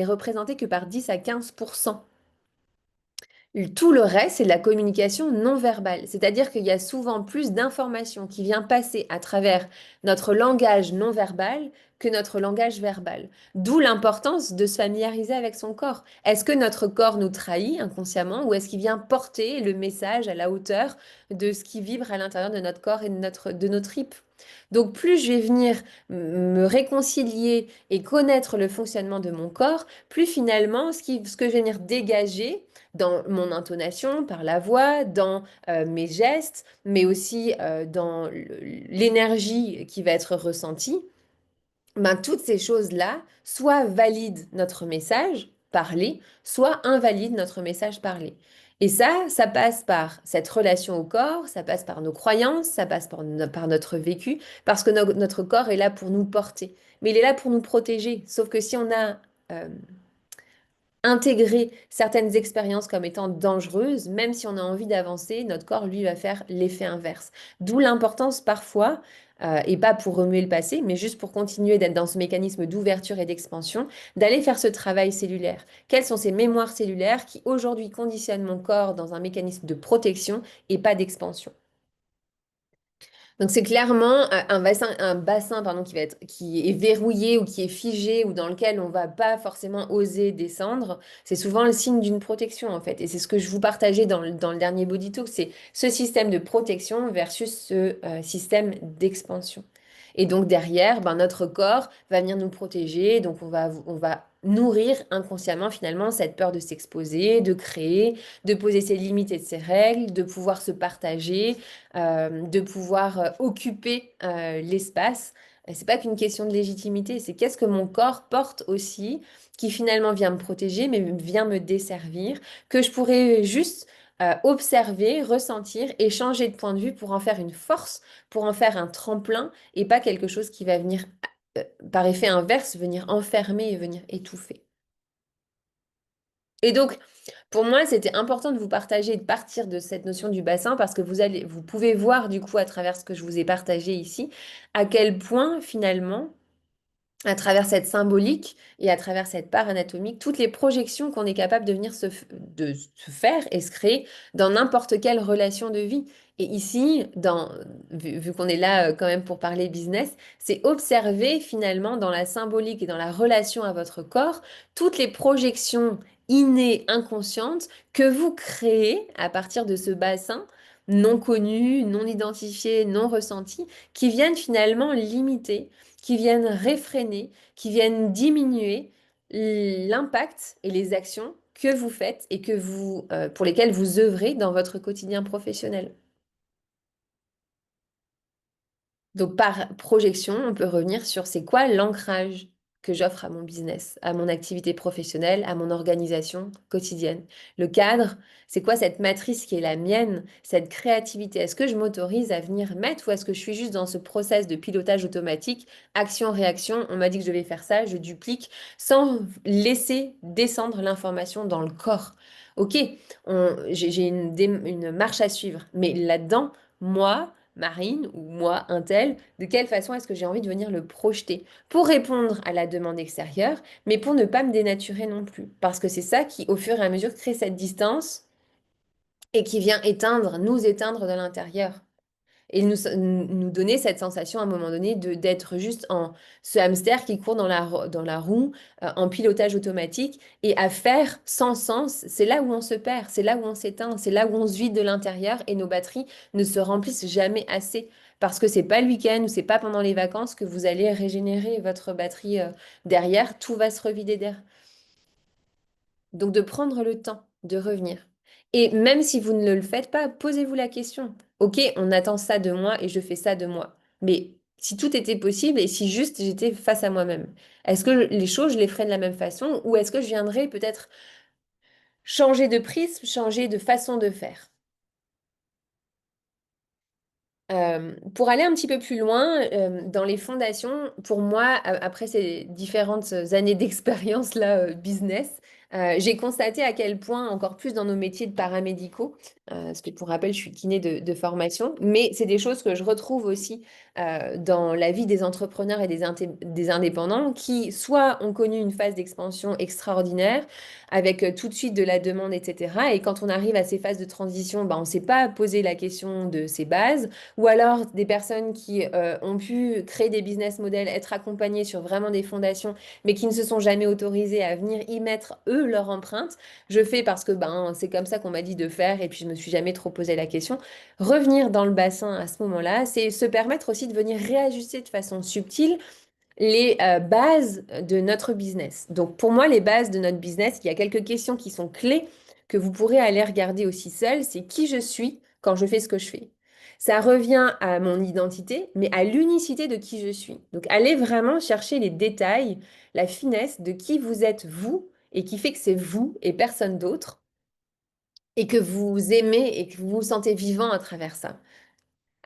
représentée que par 10 à 15%. Tout le reste, c'est de la communication non verbale. C'est-à-dire qu'il y a souvent plus d'informations qui viennent passer à travers notre langage non verbal que notre langage verbal. D'où l'importance de se familiariser avec son corps. Est-ce que notre corps nous trahit inconsciemment ou est-ce qu'il vient porter le message à la hauteur de ce qui vibre à l'intérieur de notre corps et de nos tripes? Donc plus je vais venir me réconcilier et connaître le fonctionnement de mon corps, plus finalement ce que je vais venir dégager dans mon intonation, par la voix, dans mes gestes, mais aussi dans l'énergie qui va être ressentie, ben, toutes ces choses-là, soit valident notre message parlé, soit invalident notre message parlé. Et ça passe par cette relation au corps, ça passe par nos croyances, ça passe par notre vécu, parce que notre corps est là pour nous porter. Mais il est là pour nous protéger. Sauf que si on a intégrer certaines expériences comme étant dangereuses, même si on a envie d'avancer, notre corps, lui, va faire l'effet inverse. D'où l'importance parfois, et pas pour remuer le passé, mais juste pour continuer d'être dans ce mécanisme d'ouverture et d'expansion, d'aller faire ce travail cellulaire. Quelles sont ces mémoires cellulaires qui aujourd'hui conditionnent mon corps dans un mécanisme de protection et pas d'expansion? Donc c'est clairement un bassin pardon, qui est verrouillé ou qui est figé ou dans lequel on va pas forcément oser descendre. C'est souvent le signe d'une protection en fait. Et c'est ce que je vous partageais dans le dernier Body Talk, c'est ce système de protection versus ce système d'expansion. Et donc derrière, ben, notre corps va venir nous protéger. Donc on va nourrir inconsciemment finalement cette peur de s'exposer, de créer, de poser ses limites et ses règles, de pouvoir se partager de pouvoir occuper l'espace. Et c'est pas qu'une question de légitimité, c'est qu'est-ce que mon corps porte aussi, qui finalement vient me protéger, mais vient me desservir, que je pourrais juste observer, ressentir et changer de point de vue pour en faire une force, pour en faire un tremplin et pas quelque chose qui va venir, euh, par effet inverse, venir enfermer et venir étouffer. Et donc, pour moi, c'était important de vous partager et de partir de cette notion du bassin parce que vous pouvez voir du coup à travers ce que je vous ai partagé ici, à quel point finalement à travers cette symbolique et à travers cette part anatomique, toutes les projections qu'on est capable de venir de se faire et se créer dans n'importe quelle relation de vie. Et ici, vu qu'on est là quand même pour parler business, c'est observer finalement dans la symbolique et dans la relation à votre corps toutes les projections innées, inconscientes que vous créez à partir de ce bassin non connu, non identifié, non ressenti, qui viennent finalement limiter qui viennent réfréner, qui viennent diminuer l'impact et les actions que vous faites et pour lesquelles vous œuvrez dans votre quotidien professionnel. Donc, par projection, on peut revenir sur c'est quoi l'ancrage que j'offre à mon business, à mon activité professionnelle, à mon organisation quotidienne. Le cadre, c'est quoi cette matrice qui est la mienne, cette créativité? Est-ce que je m'autorise à venir mettre ou est-ce que je suis juste dans ce process de pilotage automatique, action-réaction, on m'a dit que je devais faire ça, je duplique, sans laisser descendre l'information dans le corps. Ok, j'ai une marche à suivre, mais là-dedans, moi, Marine ou moi, un tel, de quelle façon est-ce que j'ai envie de venir le projeter pour répondre à la demande extérieure, mais pour ne pas me dénaturer non plus. Parce que c'est ça qui, au fur et à mesure, crée cette distance et qui vient nous éteindre de l'intérieur. Et nous donner cette sensation à un moment donné d'être juste en ce hamster qui court dans la roue, en pilotage automatique et à faire sans sens. C'est là où on se perd, c'est là où on s'éteint, c'est là où on se vide de l'intérieur et nos batteries ne se remplissent jamais assez. Parce que c'est pas le week-end ou c'est pas pendant les vacances que vous allez régénérer votre batterie derrière, tout va se revider derrière. Donc de prendre le temps de revenir. Et même si vous ne le faites pas, posez-vous la question. Ok, on attend ça de moi et je fais ça de moi. Mais si tout était possible et si juste j'étais face à moi-même, est-ce que les choses, je les ferais de la même façon ou est-ce que je viendrais peut-être changer de prisme, changer de façon de faire? Pour aller un petit peu plus loin, dans les fondations, pour moi, après ces différentes années d'expérience là, business, j'ai constaté à quel point, encore plus dans nos métiers de paramédicaux, parce que pour rappel, je suis kiné de formation, mais c'est des choses que je retrouve aussi dans la vie des entrepreneurs et des indépendants qui soit ont connu une phase d'expansion extraordinaire avec tout de suite de la demande, etc. Et quand on arrive à ces phases de transition, ben, on ne s'est pas posé la question de ces bases ou alors des personnes qui ont pu créer des business models, être accompagnées sur vraiment des fondations, mais qui ne se sont jamais autorisées à venir y mettre eux leur empreinte. Je fais parce que ben, c'est comme ça qu'on m'a dit de faire et puis je me suis jamais trop posé la question. Revenir dans le bassin à ce moment-là, c'est se permettre aussi de venir réajuster de façon subtile les bases de notre business. Donc pour moi, les bases de notre business, il y a quelques questions qui sont clés que vous pourrez aller regarder aussi seul. C'est qui je suis quand je fais ce que je fais. Ça revient à mon identité, mais à l'unicité de qui je suis. Donc allez vraiment chercher les détails, la finesse de qui vous êtes vous et qui fait que c'est vous et personne d'autre et que vous aimez et que vous vous sentez vivant à travers ça.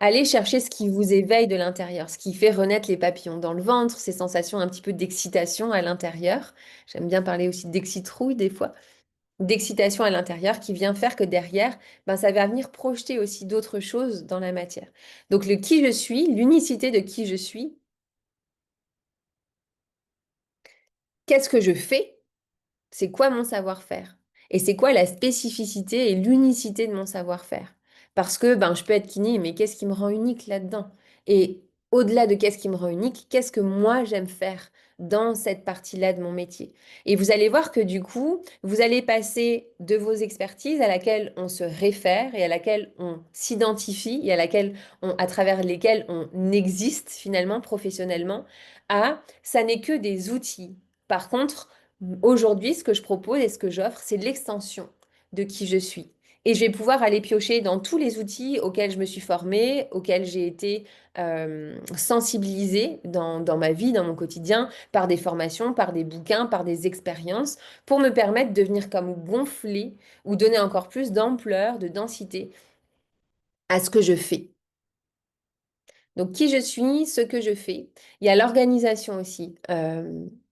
Allez chercher ce qui vous éveille de l'intérieur, ce qui fait renaître les papillons dans le ventre, ces sensations un petit peu d'excitation à l'intérieur. J'aime bien parler aussi d'excitrouille des fois, d'excitation à l'intérieur qui vient faire que derrière, ben, ça va venir projeter aussi d'autres choses dans la matière. Donc le qui je suis, l'unicité de qui je suis, qu'est-ce que je fais? C'est quoi mon savoir-faire? Et c'est quoi la spécificité et l'unicité de mon savoir-faire? Parce que ben, je peux être kiné, mais qu'est-ce qui me rend unique là-dedans? Et au-delà de qu'est-ce qui me rend unique, qu'est-ce que moi j'aime faire dans cette partie-là de mon métier? Et vous allez voir que du coup, vous allez passer de vos expertises à laquelle on se réfère et à laquelle on s'identifie et à travers lesquelles on existe finalement professionnellement, à ça n'est que des outils. Par contre, aujourd'hui, ce que je propose et ce que j'offre, c'est l'extension de qui je suis. Et je vais pouvoir aller piocher dans tous les outils auxquels je me suis formée, auxquels j'ai été sensibilisée dans ma vie, dans mon quotidien, par des formations, par des bouquins, par des expériences, pour me permettre de venir comme gonfler ou donner encore plus d'ampleur, de densité à ce que je fais. Donc, qui je suis, ce que je fais. Il y a l'organisation aussi.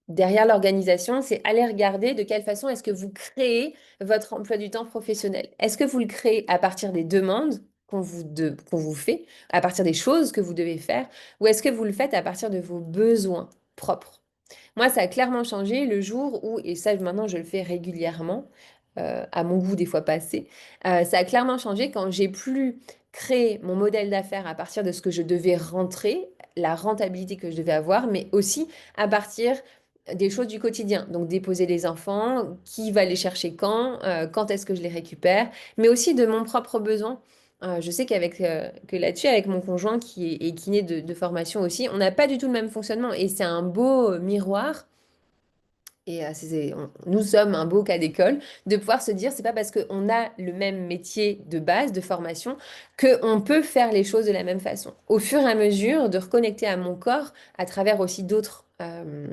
Derrière l'organisation, c'est aller regarder de quelle façon est-ce que vous créez votre emploi du temps professionnel. Est-ce que vous le créez à partir des demandes qu'on vous fait, à partir des choses que vous devez faire, ou est-ce que vous le faites à partir de vos besoins propres? Moi, ça a clairement changé le jour où, et ça maintenant je le fais régulièrement, à mon goût des fois passé, ça a clairement changé quand j'ai plus créé mon modèle d'affaires à partir de ce que je devais rentrer, la rentabilité que je devais avoir, mais aussi à partir des choses du quotidien. Donc déposer les enfants, qui va les chercher quand est-ce que je les récupère, mais aussi de mon propre besoin. Je sais que là-dessus, avec mon conjoint qui est kiné de formation aussi, on n'a pas du tout le même fonctionnement et c'est un beau miroir. Et nous sommes un beau cas d'école de pouvoir se dire, c'est pas parce qu'on a le même métier de base, de formation, qu'on peut faire les choses de la même façon. Au fur et à mesure de reconnecter à mon corps à travers aussi euh,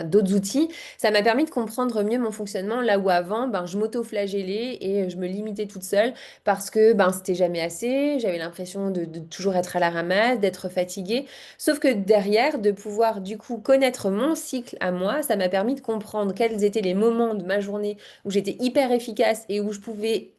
d'autres outils, ça m'a permis de comprendre mieux mon fonctionnement là où avant, ben, je m'auto-flagellais et je me limitais toute seule parce que ben, c'était jamais assez, j'avais l'impression de toujours être à la ramasse, d'être fatiguée. Sauf que derrière, de pouvoir du coup connaître mon cycle à moi, ça m'a permis de comprendre quels étaient les moments de ma journée où j'étais hyper efficace et où je pouvais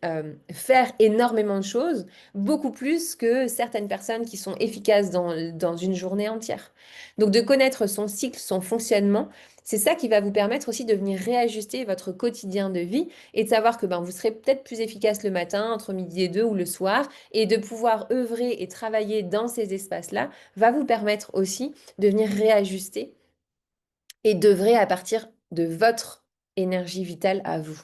faire énormément de choses, beaucoup plus que certaines personnes qui sont efficaces dans une journée entière. Donc de connaître son cycle, son fonctionnement, c'est ça qui va vous permettre aussi de venir réajuster votre quotidien de vie et de savoir que ben, vous serez peut-être plus efficace le matin, entre midi et deux ou le soir, et de pouvoir œuvrer et travailler dans ces espaces-là va vous permettre aussi de venir réajuster et d'œuvrer à partir de votre énergie vitale à vous.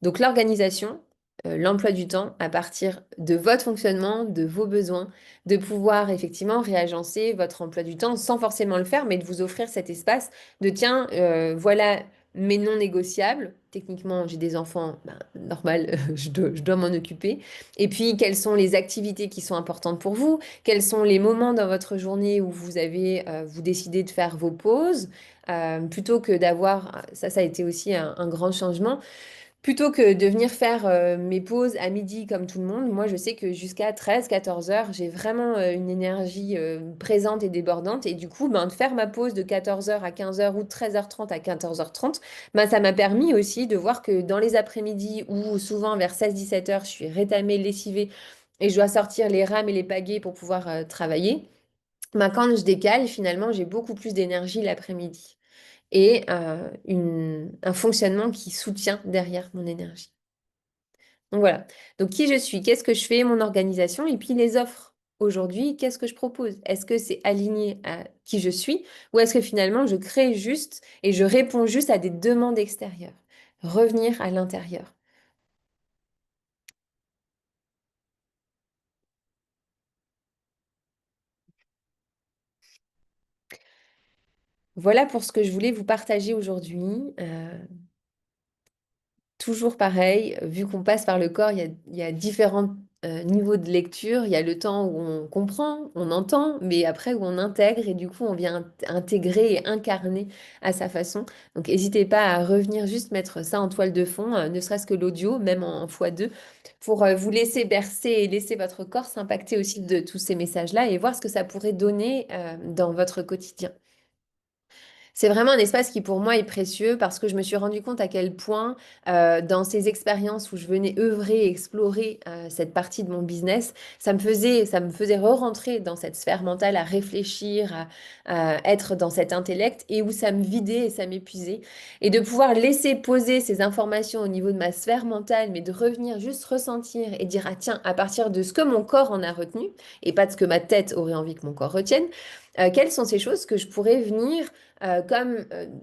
Donc l'organisation, l'emploi du temps à partir de votre fonctionnement, de vos besoins, de pouvoir effectivement réagencer votre emploi du temps sans forcément le faire, mais de vous offrir cet espace de tiens, voilà mes non négociables. Techniquement, j'ai des enfants, ben, normal, je dois m'en occuper. Et puis, quelles sont les activités qui sont importantes pour vous? Quels sont les moments dans votre journée où vous décidez de faire vos pauses? Plutôt que d'avoir, ça a été aussi un grand changement. Plutôt que de venir faire mes pauses à midi comme tout le monde, moi je sais que jusqu'à 13 14 heures, j'ai vraiment une énergie présente et débordante. Et du coup, ben, de faire ma pause de 14 heures à 15 heures ou de 13h30 à 14h30, ben, ça m'a permis aussi de voir que dans les après-midi ou souvent vers 16 17 heures, je suis rétamée, lessivée et je dois sortir les rames et les pagaies pour pouvoir travailler. Ben, quand je décale, finalement, j'ai beaucoup plus d'énergie l'après-midi et un fonctionnement qui soutient derrière mon énergie. Donc voilà. Donc qui je suis, qu'est-ce que je fais, mon organisation et puis les offres. Aujourd'hui, qu'est-ce que je propose? Est-ce que c'est aligné à qui je suis ou est-ce que finalement je crée juste et je réponds juste à des demandes extérieures? Revenir à l'intérieur. Voilà pour ce que je voulais vous partager aujourd'hui. Toujours pareil, vu qu'on passe par le corps, il y a différents niveaux de lecture. Il y a le temps où on comprend, on entend, mais après où on intègre et du coup on vient intégrer et incarner à sa façon. Donc n'hésitez pas à revenir juste mettre ça en toile de fond, ne serait-ce que l'audio, même en x2, pour vous laisser bercer et laisser votre corps s'impacter aussi de tous ces messages-là et voir ce que ça pourrait donner dans votre quotidien. C'est vraiment un espace qui pour moi est précieux parce que je me suis rendu compte à quel point dans ces expériences où je venais œuvrer et explorer cette partie de mon business, ça me faisait re-rentrer dans cette sphère mentale à réfléchir, à être dans cet intellect et où ça me vidait et ça m'épuisait. Et de pouvoir laisser poser ces informations au niveau de ma sphère mentale, mais de revenir juste ressentir et dire, ah tiens, à partir de ce que mon corps en a retenu et pas de ce que ma tête aurait envie que mon corps retienne, quelles sont ces choses que je pourrais venir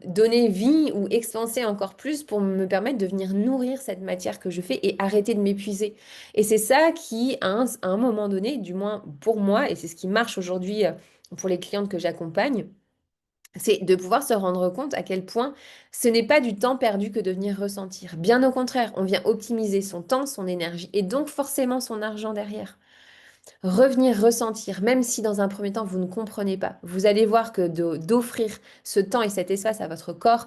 donner vie ou expanser encore plus pour me permettre de venir nourrir cette matière que je fais et arrêter de m'épuiser. Et c'est ça qui, à un moment donné, du moins pour moi, et c'est ce qui marche aujourd'hui pour les clientes que j'accompagne, C'est de pouvoir se rendre compte à quel point ce n'est pas du temps perdu que de venir ressentir. Bien au contraire, on vient optimiser son temps, son énergie et donc forcément son argent derrière. Revenir ressentir, même si dans un premier temps vous ne comprenez pas, vous allez voir que d'offrir ce temps et cet espace à votre corps,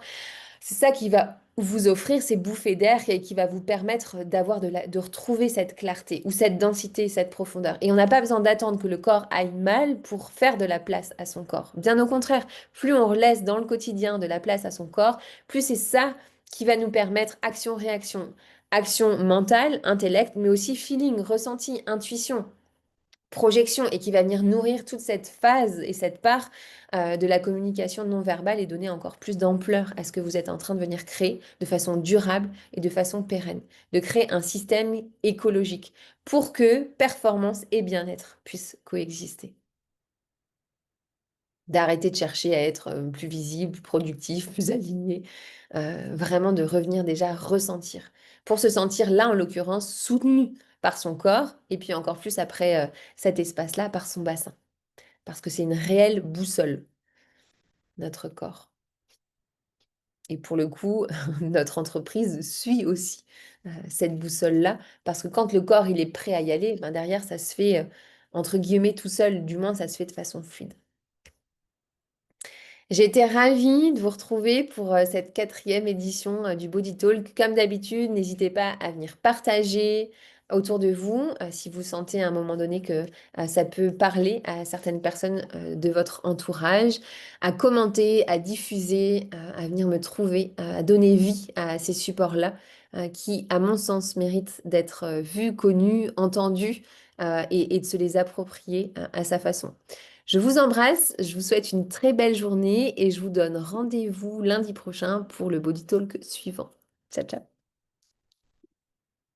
c'est ça qui va vous offrir ces bouffées d'air et qui va vous permettre de retrouver cette clarté ou cette densité, cette profondeur. Et on n'a pas besoin d'attendre que le corps aille mal pour faire de la place à son corps. Bien au contraire, plus on laisse dans le quotidien de la place à son corps, plus c'est ça qui va nous permettre action-réaction. Action mentale, intellect, mais aussi feeling, ressenti, intuition, projection et qui va venir nourrir toute cette phase et cette part de la communication non verbale et donner encore plus d'ampleur à ce que vous êtes en train de venir créer de façon durable et de façon pérenne, de créer un système écologique pour que performance et bien-être puissent coexister. D'arrêter de chercher à être plus visible, plus productif, plus aligné, vraiment de revenir déjà ressentir. Pour se sentir là, en l'occurrence, soutenu par son corps, et puis encore plus après cet espace-là, par son bassin. Parce que c'est une réelle boussole, notre corps. Et pour le coup, notre entreprise suit aussi cette boussole-là, parce que quand le corps il est prêt à y aller, ben derrière, ça se fait, entre guillemets, tout seul, du moins ça se fait de façon fluide. J'ai été ravie de vous retrouver pour cette quatrième édition du Body Talk. Comme d'habitude, n'hésitez pas à venir partager autour de vous si vous sentez à un moment donné que ça peut parler à certaines personnes de votre entourage, à commenter, à diffuser, à venir me trouver, à donner vie à ces supports-là qui, à mon sens, méritent d'être vus, connus, entendus et de se les approprier à sa façon. Je vous embrasse, je vous souhaite une très belle journée et je vous donne rendez-vous lundi prochain pour le Body Talk suivant. Ciao, ciao.